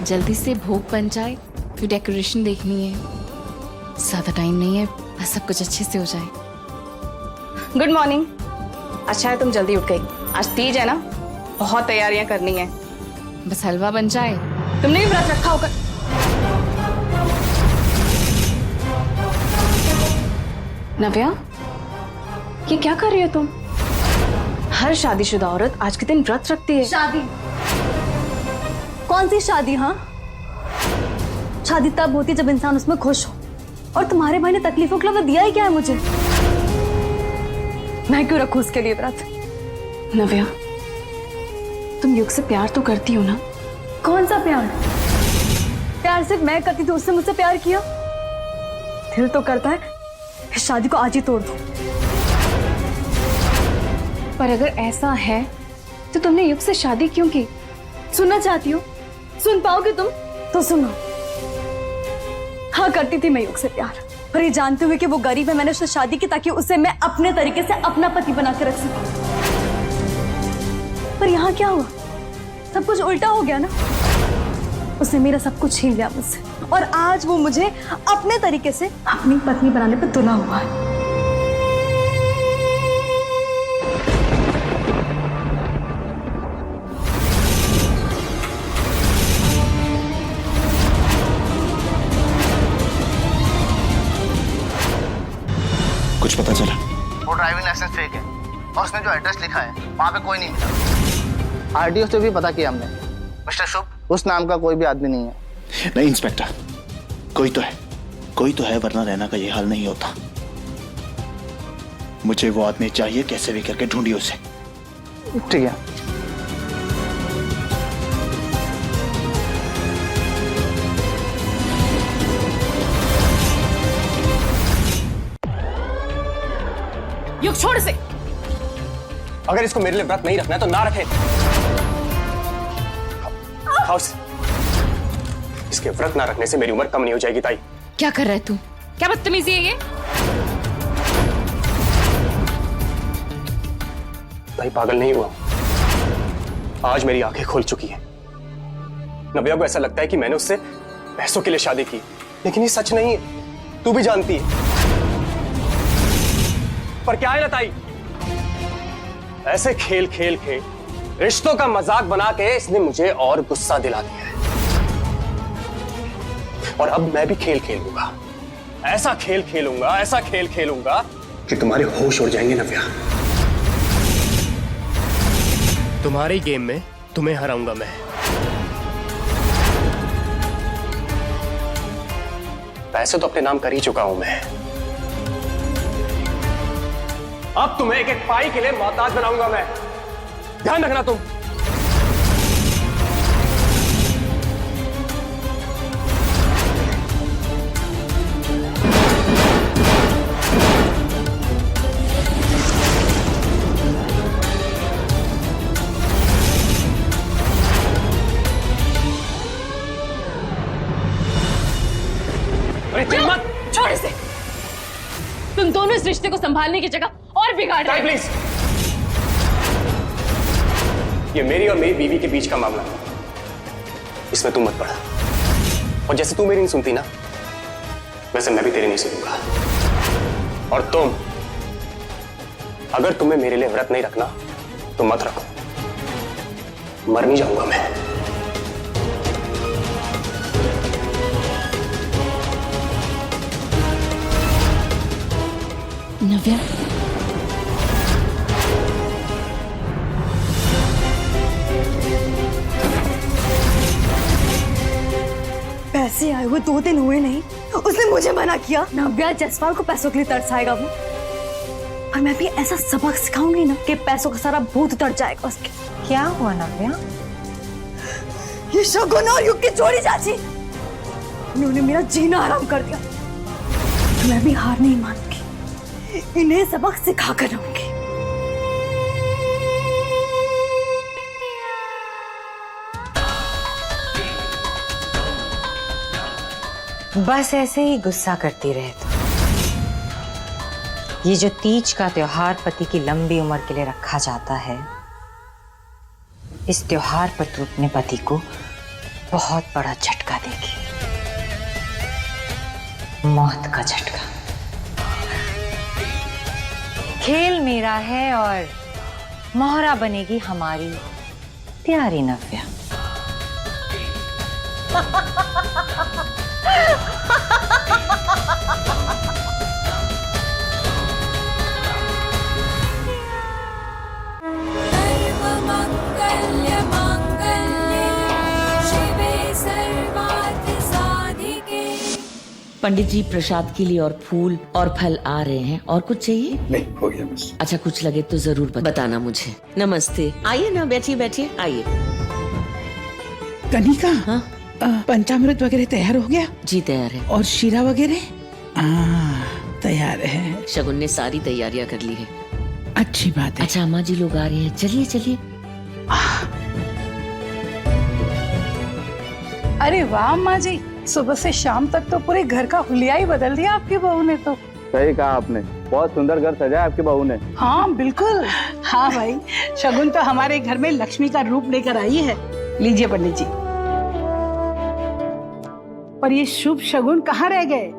जल्दी से भोग बन जाए, फिर डेकोरेशन देखनी है। ज्यादा टाइम नहीं है, बस सब कुछ अच्छे से हो जाए। Good morning. अच्छा है तुम जल्दी उठ गई, आज तीज है ना, बहुत तैयारियां करनी है। बस हलवा बन जाए। तुमने भी व्रत रखा होगा। नव्या, ये क्या कर रही हो तुम? हर शादीशुदा औरत आज के दिन व्रत रखती है।
शादी? कौन सी शादी? हाँ, शादी तब होती जब इंसान उसमें खुश हो, और तुम्हारे भाई ने तकलीफों के अलावा दिया ही क्या है मुझे? मैं क्यों रखूं उसके लिए व्रत?
नव्या, तुम युग से प्यार तो करती हो ना?
कौन सा प्यार? प्यार सिर्फ मैं करती थी, उससे मुझसे प्यार किया? दिल तो करता है इस शादी को आज ही तोड़ दो।
पर अगर ऐसा है तो तुमने युग से शादी क्यों की?
सुनना चाहती हो? सुन पाओगे तुम? तो सुनो। हाँ, करती थी मैं युग से प्यार, पर ये जानते हुए कि वो गरीब है, मैंने उससे शादी की ताकि उसे मैं अपने तरीके से अपना पति बना के रख सकूं। पर यहाँ क्या हुआ? सब कुछ उल्टा हो गया ना। उसने मेरा सब कुछ छीन लिया मुझसे, और आज वो मुझे अपने तरीके से अपनी पत्नी बनाने पर तुला हुआ है।
कुछ पता चला?
वो ड्राइविंग लाइसेंस फेक है, और उसमें जो एड्रेस लिखा है वहाँ पे कोई नहीं मिला। आरटीओ से भी पता किया हमने। मिस्टर शुभ, उस नाम का कोई भी आदमी नहीं है।
नहीं इंस्पेक्टर, कोई तो है, वरना रहना का ये हाल नहीं होता। मुझे वो आदमी चाहिए, कैसे भी करके ढूंढिए उसे।
ठीक है।
युग छोड़ से।
अगर इसको मेरे लिए व्रत नहीं रखना है तो ना रखे। हाउस, इसके व्रत ना रखने से मेरी उम्र कम नहीं हो जाएगी। ताई,
क्या कर रहा है तू? क्या बदतमीजी है ये?
ताई, पागल नहीं हुआ, आज मेरी आंखें खुल चुकी हैं। नव्या को ऐसा लगता है कि मैंने उससे पैसों के लिए शादी की, लेकिन ये सच नहीं है, तू भी जानती है। पर क्या है ना ताई, ऐसे खेल खेल के रिश्तों का मजाक बना के इसने मुझे और गुस्सा दिला दिया है। और अब मैं भी खेल खेलूंगा, ऐसा खेल खेलूंगा कि तुम्हारे होश उड़ जाएंगे नव्या। तुम्हारे गेम में तुम्हें हराऊंगा मैं। पैसे तो अपने नाम कर ही चुका हूं मैं, अब तुम्हें एक एक पाई के लिए मोहताज बनाऊंगा मैं। ध्यान रखना तुम। अरे चिम्मत,
छोड़ इसे। तुम दोनों इस रिश्ते को संभालने की जगह और बिगाड़ रहे हो।
प्लीज, ये मेरी और मेरी बीवी के बीच का मामला है, इसमें तुम मत पड़ा। और जैसे तू मेरी नहीं सुनती ना, वैसे मैं भी तेरी नहीं सुनूंगा। और तुम, अगर तुम्हें मेरे लिए व्रत नहीं रखना तो मत रखो, मर नहीं जाऊंगा मैं।
नव्या,
पैसे आए हुए 2 दिन हुए नहीं, उसने मुझे मना किया। नव्या जायसवाल को पैसों के लिए तरस आएगा वो। और मैं भी ऐसा सबक सिखाऊंगी ना कि पैसों का सारा भूत उतर जाएगा उसके। क्या हुआ नव्या? ये शगुन और युग की जोड़ी चाची, इन्होंने मेरा जीना आराम कर दिया। मैं भी हार नहीं मानूंगी, इन्हें सबक सिखा कर रहूंगी।
बस ऐसे ही गुस्सा करती रहे तो। ये जो तीज का त्योहार पति की लंबी उम्र के लिए रखा जाता है, इस त्योहार पर तू अपने पति को बहुत बड़ा झटका देगी, मौत का झटका। खेल मेरा है और मोहरा बनेगी हमारी प्यारी नव्या।
पंडित जी प्रसाद के लिए और फूल और फल आ रहे हैं। और कुछ चाहिए?
नहीं, हो गया बस।
अच्छा, कुछ लगे तो जरूर बताना मुझे। नमस्ते, आइए ना, बैठिए बैठिए, आइए।
कनिका, हाँ? पंचामृत वगैरह तैयार हो गया?
जी तैयार है।
और शीरा वगैरह तैयार है।
शगुन ने सारी तैयारियां कर ली है।
अच्छी बात है।
अच्छा, अम्मा जी लोग आ रहे हैं, चलिए चलिए।
अरे वाह अम्मा जी, सुबह से शाम तक तो पूरे घर का हुलिया ही बदल दिया आपकी बहू ने तो।
सही कहा आपने, बहुत सुंदर घर सजाया आपकी बहू ने।
हाँ बिल्कुल। हाँ भाई, शगुन तो हमारे घर में लक्ष्मी का रूप लेकर आई है। लीजिए पंडित जी। पर ये शुभ शगुन कहाँ रह गए?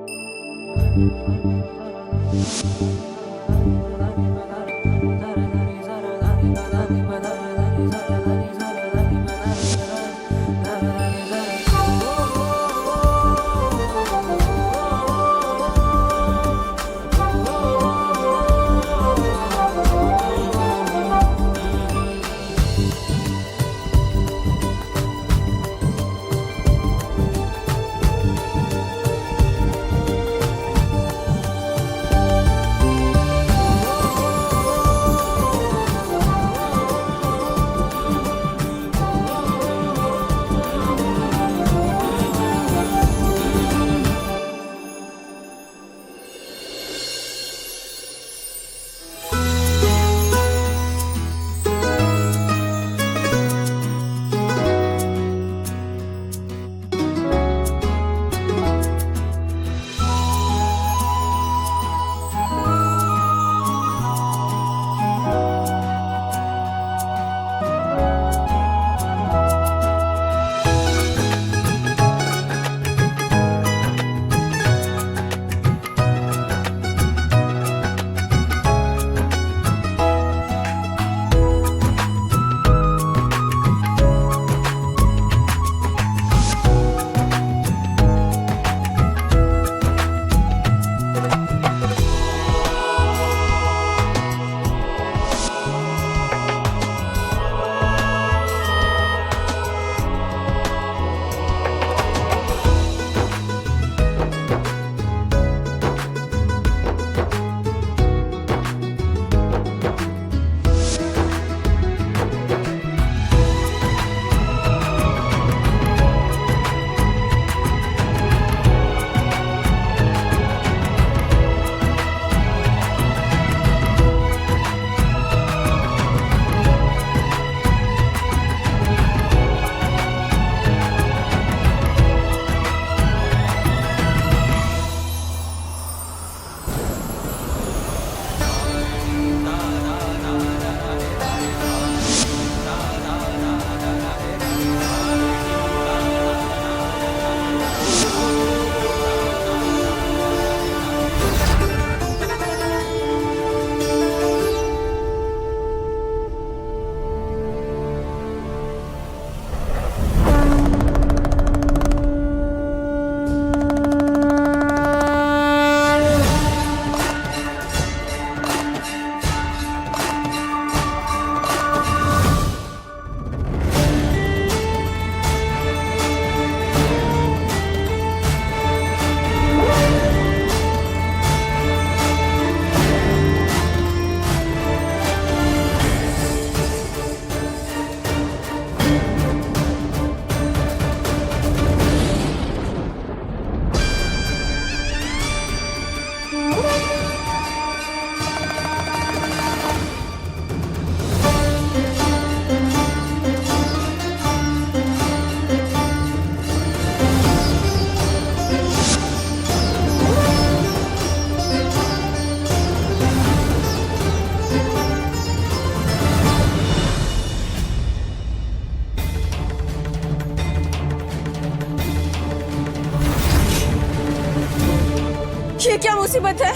क्या मुसीबत है?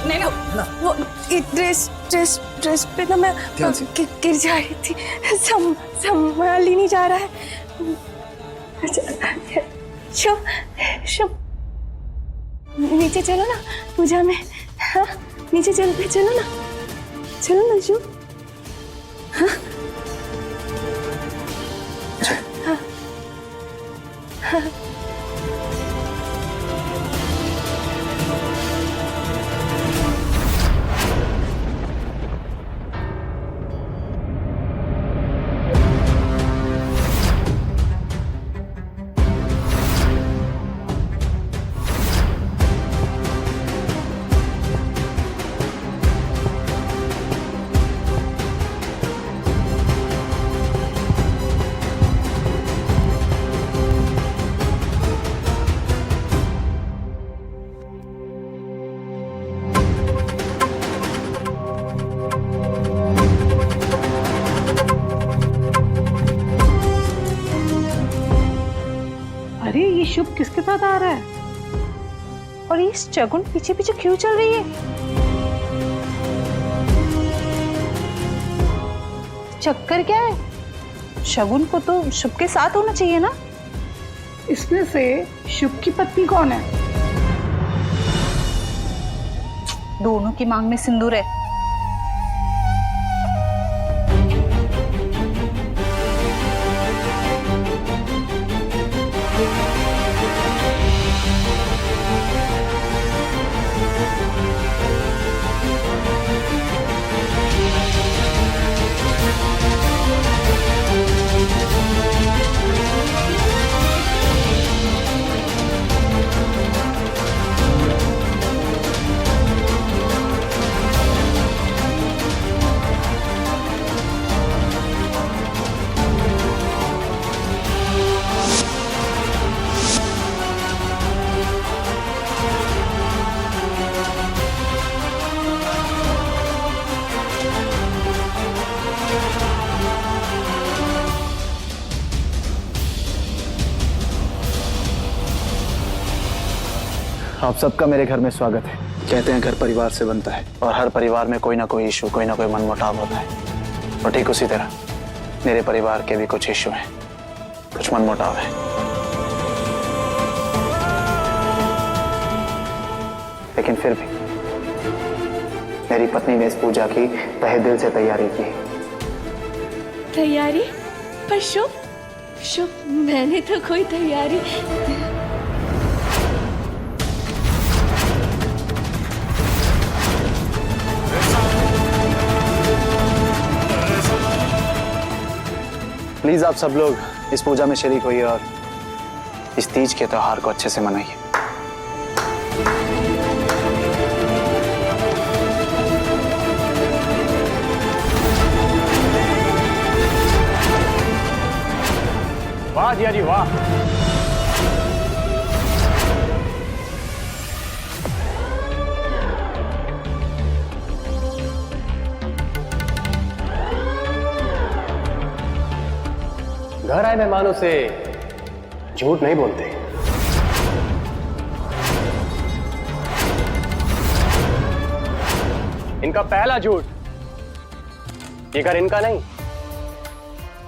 नहीं वो ड्रेस पे ना मैं गिर जा रही थी, संभाल ही नहीं जा रहा है। शुभ शुभ नीचे चलो ना पूजा में। हाँ नीचे चलो ना शुभ। हाँ हाँ हाँ
अरे ये शुभ किसके साथ आ रहा है? और ये शगुन पीछे पीछे क्यों चल रही है? चक्कर क्या है? शगुन को तो शुभ के साथ होना चाहिए ना। इसमें से शुभ की पत्नी कौन है? दोनों की मांग में सिंदूर है।
आप सबका मेरे घर में स्वागत है। कहते हैं घर परिवार से बनता है और हर परिवार में कोई ना कोई इशू, कोई ना कोई मनमुटाव होता है। और ठीक उसी तरह मेरे परिवार के भी कुछ इशू हैं, कुछ मनमुटाव है। लेकिन फिर भी मेरी पत्नी ने इस पूजा की तहे दिल से तैयारी की।
तैयारी? पर शुभ मैंने तो कोई तैयारी।
प्लीज आप सब लोग इस पूजा में शरीक होइए और इस तीज के त्योहार को अच्छे से मनाइए।
वाह जिया जी वाह। घर आए मेहमानों से झूठ नहीं बोलते। इनका पहला झूठ, ये घर इनका नहीं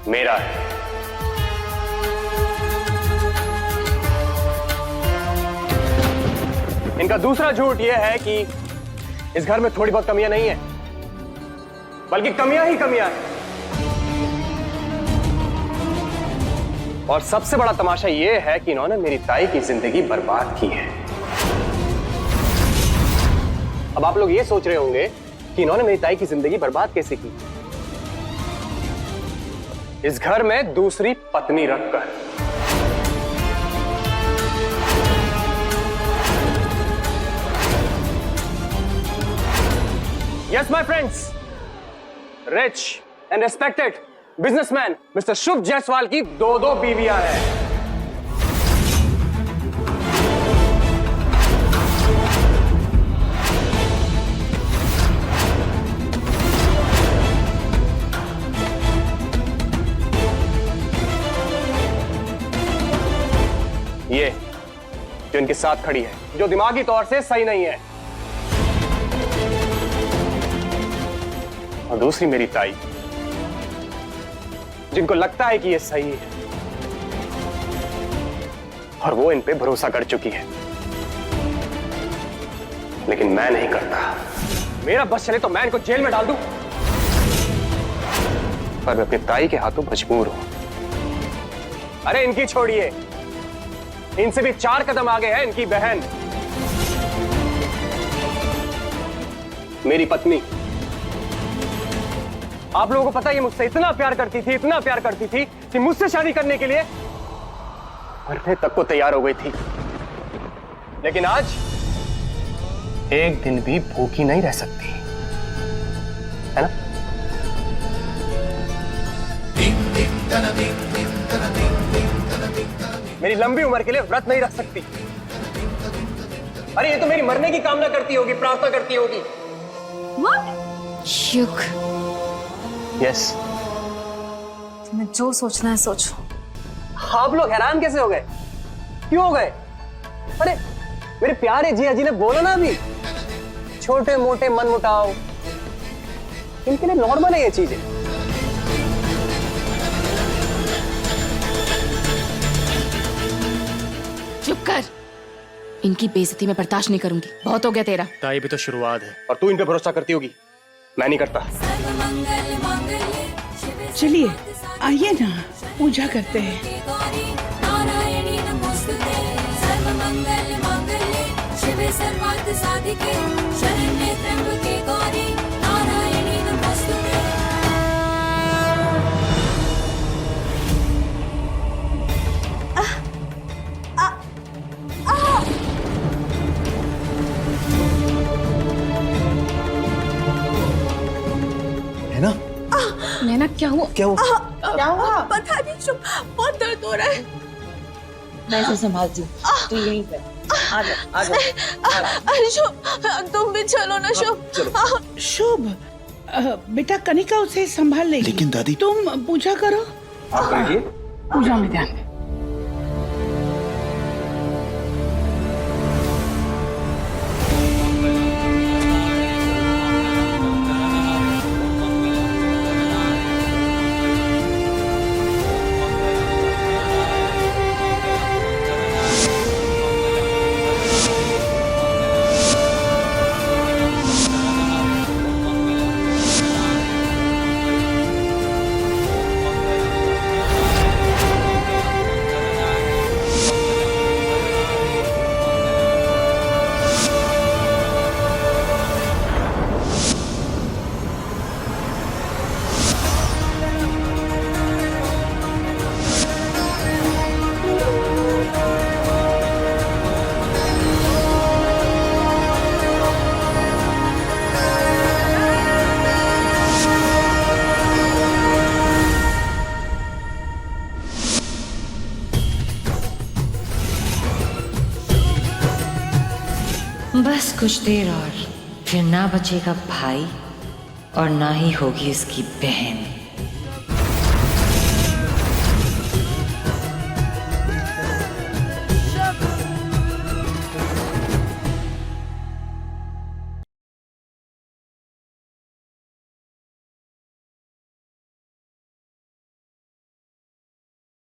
मेरा है। इनका दूसरा झूठ यह है कि इस घर में थोड़ी बहुत कमियां नहीं है, बल्कि कमियां ही कमियां हैं। और सबसे बड़ा तमाशा यह है कि इन्होंने मेरी ताई की जिंदगी बर्बाद की है। अब आप लोग ये सोच रहे होंगे कि इन्होंने मेरी ताई की जिंदगी बर्बाद कैसे की? इस घर में दूसरी पत्नी रखकर। Yes, my friends, rich and respected businessman Mr. शुभ जायसवाल की दो बीवियां हैं। इनके साथ खड़ी है, जो दिमागी तौर से सही नहीं है, और दूसरी मेरी ताई, जिनको लगता है कि ये सही है और वो इन पे भरोसा कर चुकी है। लेकिन मैं नहीं करता। मेरा बस चले तो मैं इनको जेल में डाल दूं, पर मैं अपनी ताई के हाथों मजबूर हूं। अरे इनकी छोड़िए, इनसे भी 4 कदम आगे है इनकी बहन, मेरी पत्नी। आप लोगों को पता है ये मुझसे इतना प्यार करती थी, इतना प्यार करती थी कि मुझसे शादी करने के लिए मरने तक को तैयार हो गई थी। लेकिन आज एक दिन भी भूखी नहीं रह सकती, है ना? मेरी लंबी उम्र के लिए व्रत नहीं रख सकती। अरे ये तो मेरी मरने की कामना करती होगी, प्रार्थना करती होगी।
युग,
यस।
तुम्हें जो सोचना है सोचो।
आप लोग हैरान कैसे हो गए? क्यों हो गए? अरे मेरे प्यारे जिया जी ने बोला ना अभी, छोटे मोटे मन मुटाव इनके लिए नॉर्मल है ये चीजें।
चुप कर, इनकी बेइज्जती मैं बर्दाश्त नहीं करूंगी। बहुत हो गया तेरा।
ताई भी तो शुरुआत है, और तू इन पे भरोसा करती होगी, मैं नहीं करता।
चलिए आइए ना, पूजा करते हैं। शिवे सर्वार्थ साधिके शरण्ये त्र्यंबके गौरी नारायणी नमोस्तुते।
नैना,
नैना क्या हुआ?
क्या हुआ?
क्या हुआ? पता नहीं, शुभ, बहुत दर्द हो रहा है।
मैं इसे संभालती हूँ, तू यहीं पे आ जा, आ जा।
शुभ, तुम भी चलो ना शुभ।
शुभ, बेटा कनिका उसे संभाल लेगी।
लेकिन दादी,
तुम पूजा करो।
आप करिए।
पूजा में ध्यान दे।
बस कुछ देर और फिर ना बचेगा भाई और ना ही होगी इसकी बहन।